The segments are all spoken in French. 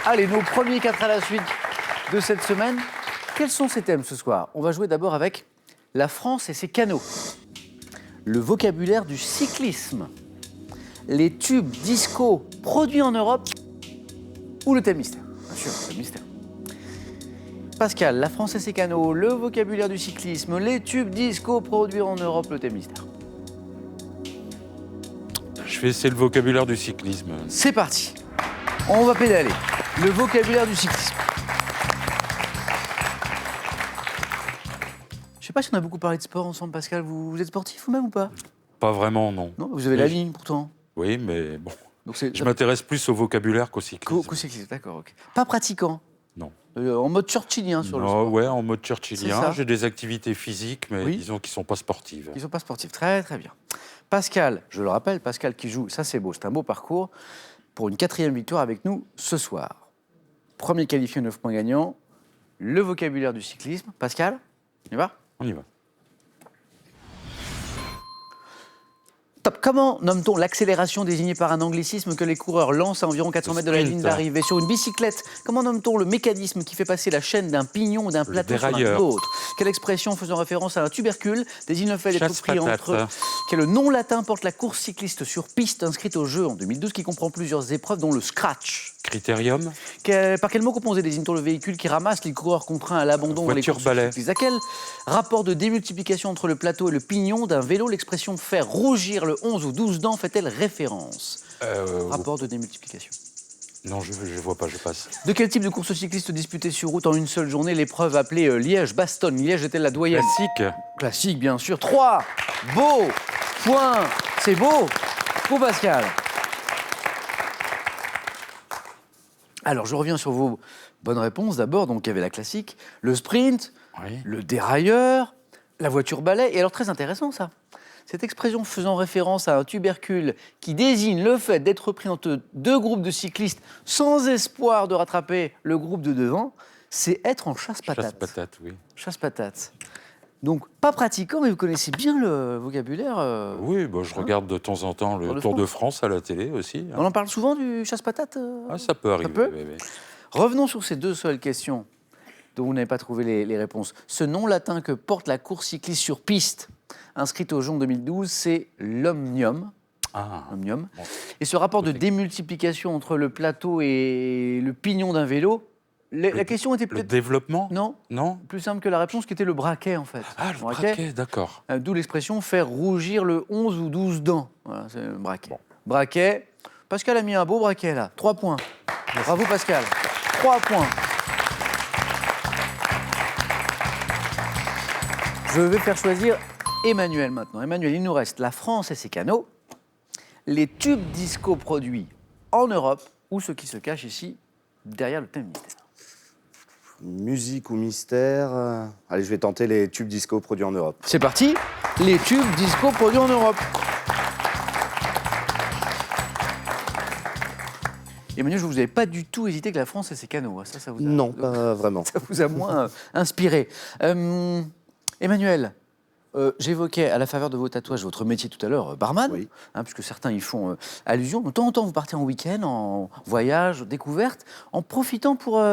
Allez, nos premiers 4 à la suite de cette semaine. Quels sont ces thèmes ce soir? On va jouer d'abord avec la France et ses canaux, le vocabulaire du cyclisme, les tubes disco produits en Europe ou le thème mystère. Bien sûr, le thème mystère. Pascal, la France et ses canaux, le vocabulaire du cyclisme, les tubes disco produits en Europe, le thème mystère. Je vais essayer le vocabulaire du cyclisme. C'est parti. On va pédaler. Le vocabulaire du cyclisme. Je ne sais pas si on a beaucoup parlé de sport ensemble, Pascal. Vous êtes sportif vous-même ou pas? Pas vraiment, non. Non, vous avez la ligne pourtant. Oui, mais bon. Donc Je m'intéresse plus au vocabulaire qu'au cyclisme. Qu'au cyclisme, d'accord. Ok. Pas pratiquant. Non. En mode churchillien sur le Non, sport. ouais, en mode C'est ça. churchillien. J'ai des activités physiques, mais Oui. disons qu'ils ne sont pas sportives. Ils ne sont pas sportifs. Très, très bien. Pascal, je le rappelle, Pascal qui joue, ça c'est beau, c'est un beau parcours, pour une 4e victoire avec nous ce soir. Premier qualifié, 9 points gagnants. Le vocabulaire du cyclisme. Pascal, on y va? On y va. Top. Comment nomme-t-on l'accélération désignée par un anglicisme que les coureurs lancent à environ 400 mètres de la sprint. ligne d'arrivée sur une bicyclette? Comment nomme-t-on le mécanisme qui fait passer la chaîne d'un pignon ou d'un plateau sur un dérailleur. autre? Quelle expression faisant référence à un tubercule désigne le fait d'être pris Chasse-patate. entre... Quel nom latin porte la course cycliste sur piste inscrite au jeu en 2012 qui comprend plusieurs épreuves dont le scratch? Critérium. Par quel mot composé désigne-t-on le véhicule qui ramasse les coureurs contraints à l'abandon dans les courses Voiture-balai. cyclistes? À quel rapport de démultiplication entre le plateau et le pignon d'un vélo l'expression faire rougir le 11 ou 12 dents fait-elle référence? Rapport de démultiplication. Non, je ne vois pas, je passe. De quel type de course cycliste disputée sur route en une seule journée l'épreuve appelée Liège-Bastogne? Liège était la doyenne. Classique. Classique, bien sûr. 3. Beau. Point. C'est beau. Pour Pascal. Alors, je reviens sur vos bonnes réponses. D'abord, donc, il y avait la classique, le sprint, Oui. le dérailleur, la voiture-balai. Et alors, très intéressant, ça. Cette expression faisant référence à un tubercule qui désigne le fait d'être pris entre deux groupes de cyclistes sans espoir de rattraper le groupe de devant, c'est être en chasse-patate. Chasse-patate, oui. Chasse-patate. Donc, pas pratiquant, mais vous connaissez bien le vocabulaire. Oui, bah, je regarde de temps en temps le Tour de Tour de France à la télé aussi. Hein. On en parle souvent du chasse-patate Ah, ça peut arriver. peut oui, oui. Revenons sur ces deux seules questions dont vous n'avez pas trouvé les réponses. Ce nom latin que porte la course cycliste sur piste, inscrite au JO en 2012, c'est l'omnium. Ah, Omnium. bon. Et ce rapport de démultiplication entre le plateau et le pignon d'un vélo, la question était Le peut-être... développement? Non, Non. plus simple que la réponse qui était le braquet en fait. Ah, le braquet, d'accord. D'où l'expression faire rougir le 11 ou 12 dents. Voilà, c'est le braquet. Bon. Braquet. Pascal a mis un beau braquet là. 3 points. Bravo Pascal. 3 points. Je vais faire choisir Emmanuel maintenant. Emmanuel, il nous reste la France et ses canaux, les tubes disco produits en Europe ou ce qui se cache ici derrière le thème mystère. Musique ou mystère allez, je vais tenter les tubes disco produits en Europe. C'est parti, les tubes disco produits en Europe. Emmanuel, je vous avais pas du tout hésité que la France et ses canaux. Ça vous a, Non, pas vraiment. ça vous a moins inspiré. Emmanuel, j'évoquais à la faveur de vos tatouages votre métier tout à l'heure, barman, Oui. Puisque certains y font allusion. De temps en temps, vous partez en week-end, en voyage, découverte, en profitant pour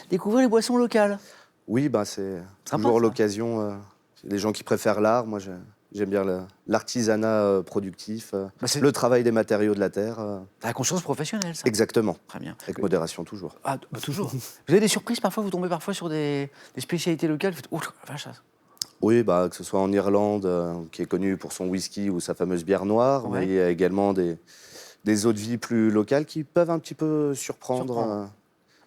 découvrir les boissons locales. Oui, bah, c'est Sympa, toujours ça. l'occasion. Les gens qui préfèrent l'art, moi j'aime bien l'artisanat productif, c'est- le travail des matériaux de la terre. La conscience professionnelle, ça. Exactement, Très bien. avec modération toujours. Ah, bah, toujours. Vous avez des surprises parfois, vous tombez parfois sur des spécialités locales, vous faites, oh la vache, ça. Oui, bah, que ce soit en Irlande, qui est connu pour son whisky ou sa fameuse bière noire, Ouais. mais il y a également des eaux de vie plus locales qui peuvent un petit peu surprendre. Surprendre.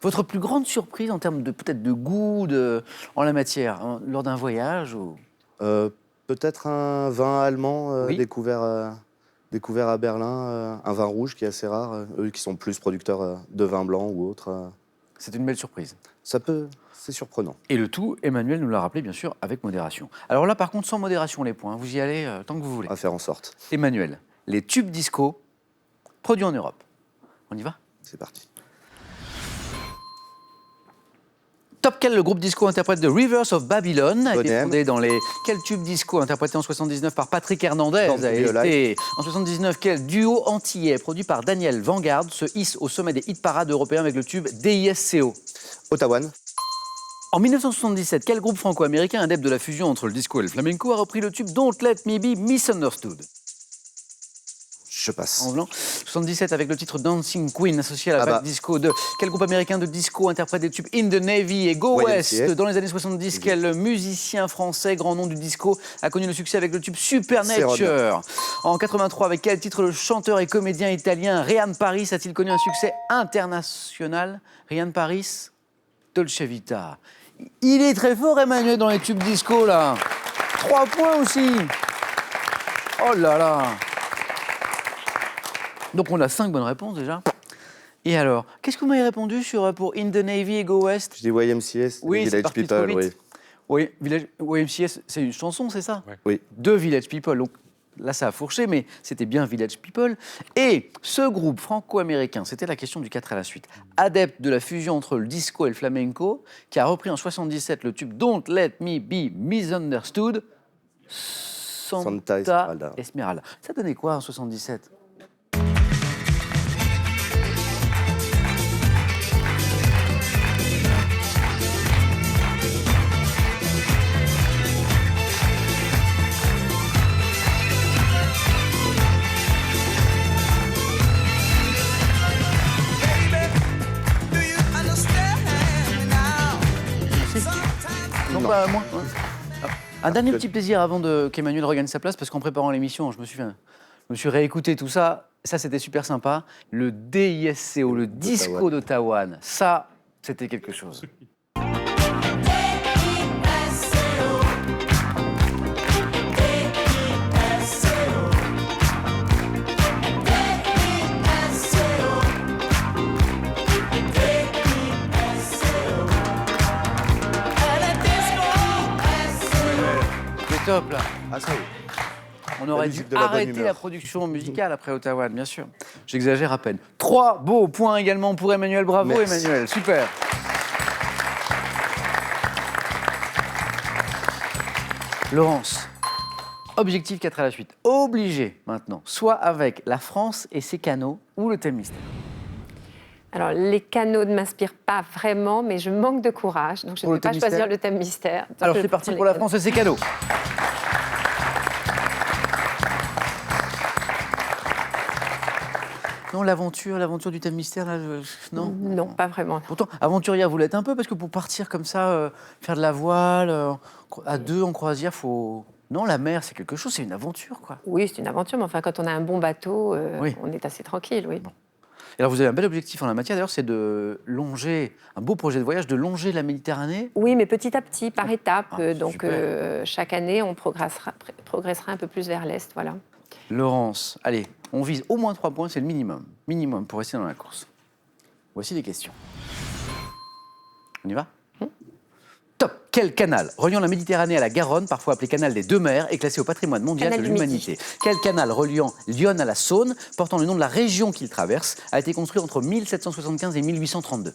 Votre plus grande surprise en termes de peut-être de goût en la matière, hein, lors d'un voyage ou... Peut-être un vin allemand Oui. découvert à Berlin, un vin rouge qui est assez rare, eux qui sont plus producteurs de vin blanc ou autre. C'est une belle surprise. C'est surprenant. Et le tout, Emmanuel nous l'a rappelé, bien sûr, avec modération. Alors là, par contre, sans modération, les points. Vous y allez tant que vous voulez. À faire en sorte. Emmanuel, les tubes disco produits en Europe. On y va? C'est parti. Top, quel le groupe disco interprète de Rivers of Babylon, a été Bonnet M. fondé dans les... Quel tube disco interprété en 79 par Patrick Hernandez Born to a Be été... En 79, quel duo antillais produit par Daniel Vanguard se hisse au sommet des hit parades européens avec le tube DISCO? Ottawa. En 1977, quel groupe franco-américain adepte de la fusion entre le disco et le flamenco a repris le tube Don't Let Me Be Misunderstood? Je passe. En blanc. 77 avec le titre Dancing Queen associé à la Ah vague bah. disco de quel groupe américain de disco interprète des tubes In the Navy et Go YMCA. West dans les années 70? Quel musicien français grand nom du disco a connu le succès avec le tube Supernature? En 83 avec quel titre le chanteur et comédien italien Ryan Paris a-t-il connu un succès international? Ryan Paris, Dolce Vita. Il est très fort Emmanuel dans les tubes disco là. 3 points aussi. Oh là là. Donc on a 5 bonnes réponses déjà. Et alors, qu'est-ce que vous m'avez répondu pour In the Navy et Go West? Je dis YMCA, Oui, c'est Village parti trop People, vite. oui. Oui, YMCA, c'est une chanson, c'est ça? Ouais. Oui. De Village People. Donc là, ça a fourché, mais c'était bien Village People. Et ce groupe franco-américain, c'était la question du 4 à la suite, adepte de la fusion entre le disco et le flamenco, qui a repris en 77 le tube Don't Let Me Be Misunderstood, Santa Esmeralda. Esmeralda. Ça donnait quoi en 77? Non, Non. pas moins. Un dernier petit plaisir avant qu'Emmanuel regagne sa place, parce qu'en préparant l'émission, je me suis réécouté tout ça. Ça, c'était super sympa. Le DISCO, le disco d'Ottawa, ça, c'était quelque chose. C'est top, là. Ah ça oui. On aurait dû musique de la bonne arrêter humeur. la production musicale après Ottawa, bien sûr. J'exagère à peine. 3 beaux points également pour Emmanuel. Bravo, Merci. Emmanuel. Super. Laurence, objectif 4 à la suite. Obligé maintenant, soit avec la France et ses canaux ou le thème mystère. Alors, les canaux ne m'inspirent pas vraiment, mais je manque de courage, donc je Pour ne le peux pas thème choisir mystère le thème mystère. Donc Alors je c'est parti prends pour les la France et ses canaux. Non, l'aventure du thème mystère, là, non. Non, pas vraiment. Pourtant, aventurière, vous l'êtes un peu, parce que pour partir comme ça, faire de la voile, à deux en croisière, faut... Non, la mer, c'est quelque chose, c'est une aventure, quoi. Oui, c'est une aventure, mais enfin, quand on a un bon bateau, Oui. on est assez tranquille, oui. Et alors, vous avez un bel objectif en la matière, d'ailleurs, c'est de longer, un beau projet de voyage, de longer la Méditerranée. Oui, mais petit à petit, par étapes. Ah, donc, super. chaque année, on progressera un peu plus vers l'est, voilà. Laurence, allez, on vise au moins 3 points, c'est le minimum pour rester dans la course. Voici les questions. On y va? Top. Quel canal reliant la Méditerranée à la Garonne, parfois appelé canal des deux mers, est classé au patrimoine mondial Canal de du Midi. l'humanité? Quel canal reliant Lyon à la Saône, portant le nom de la région qu'il traverse, a été construit entre 1775 et 1832?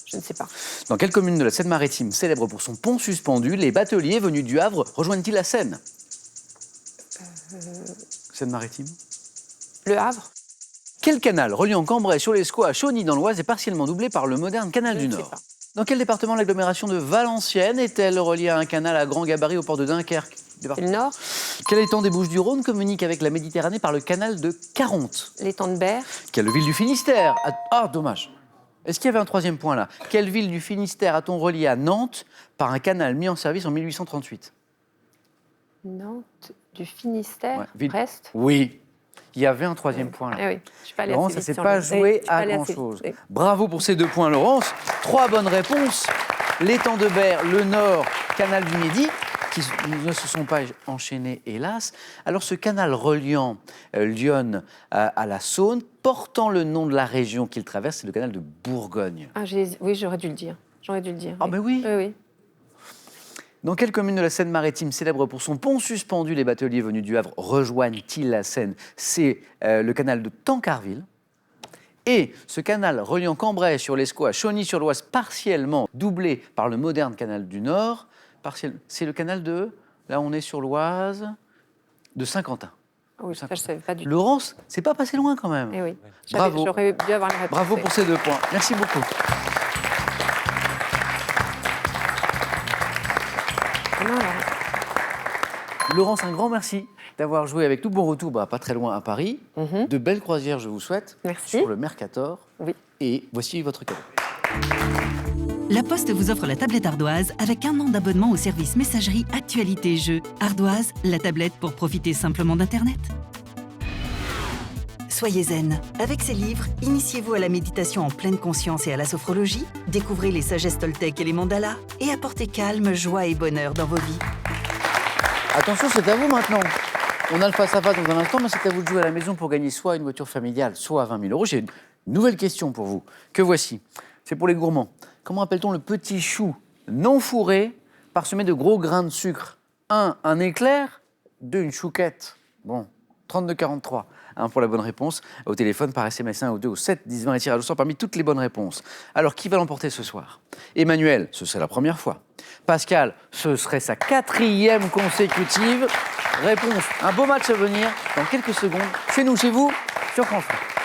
Je ne sais pas. Dans quelle commune de la Seine-Maritime, célèbre pour son pont suspendu, les bateliers venus du Havre rejoignent-ils la Seine? Seine-Maritime. Le Havre? Quel canal reliant Cambrai sur l'Escaut à Chauny dans l'Oise est partiellement doublé par le moderne canal Je du ne sais Nord? pas. Dans quel département l'agglomération de Valenciennes est-elle reliée à un canal à grand gabarit au port de Dunkerque? C'est le Nord? Quel étang des Bouches-du-Rhône communique avec la Méditerranée par le canal de Caronte? L'étang de Berre? Quelle ville du Finistère Ah, dommage. Est-ce qu'il y avait un troisième point là? Quelle ville du Finistère a-t-on relié à Nantes par un canal mis en service en 1838? Nantes, du Finistère, Ouais, ville- Brest? Oui, il y avait un troisième point là. Eh oui, je suis pas allée Laurence, assez ça vite s'est sur pas le- joué Oui, je suis pas à allée assez vite, grand-chose. oui. Bravo pour ces 2 points, Laurence. 3 bonnes réponses. L'étang de Berre, le Nord, canal du Midi, qui ne se sont pas enchaînés, hélas. Alors, ce canal reliant Lyon à la Saône, portant le nom de la région qu'il traverse, c'est le canal de Bourgogne. Ah, oui, j'aurais dû le dire. J'aurais dû le dire. Ah, mais oui. Oui, oui. Dans quelle commune de la Seine-Maritime, célèbre pour son pont suspendu, les bateliers venus du Havre rejoignent-ils la Seine? C'est le canal de Tancarville. Et ce canal reliant Cambrai sur l'Escaut à Chauny-sur-Loise, partiellement doublé par le moderne canal du Nord, c'est le canal de, là on est sur l'Oise, de Saint-Quentin. Oui, ça, je ne savais pas du tout. Laurence, c'est pas passé loin quand même. Eh oui. Bravo. J'aurais dû avoir la réponse. Bravo pour ces 2 points. Merci beaucoup. Laurence, un grand merci d'avoir joué avec nous. Bon retour, pas très loin à Paris. De belles croisières, je vous souhaite. Merci. Sur le Mercator. Oui. Et voici votre cadeau. La Poste vous offre la tablette Ardoise avec 1 an d'abonnement au service messagerie Actualité Jeux. Ardoise, la tablette pour profiter simplement d'Internet. Soyez zen. Avec ces livres, initiez-vous à la méditation en pleine conscience et à la sophrologie, découvrez les sagesses Toltec et les mandalas, et apportez calme, joie et bonheur dans vos vies. Attention, c'est à vous maintenant. On a le face-à-face dans un instant, mais c'est à vous de jouer à la maison pour gagner soit une voiture familiale, soit 20 000 euros. J'ai une nouvelle question pour vous, que voici. C'est pour les gourmands. Comment appelle-t-on le petit chou non fourré, parsemé de gros grains de sucre? 1, un éclair. 2, une chouquette. Bon, 32-43. 1 pour la bonne réponse. Au téléphone, par SMS 1 ou 2 au 7 10 20 et tirage au sort parmi toutes les bonnes réponses. Alors, qui va l'emporter ce soir? Emmanuel, ce serait la première fois. Pascal, ce serait sa 4e consécutive. Réponse, un beau match à venir dans quelques secondes. Chez nous, chez vous, sur France 3.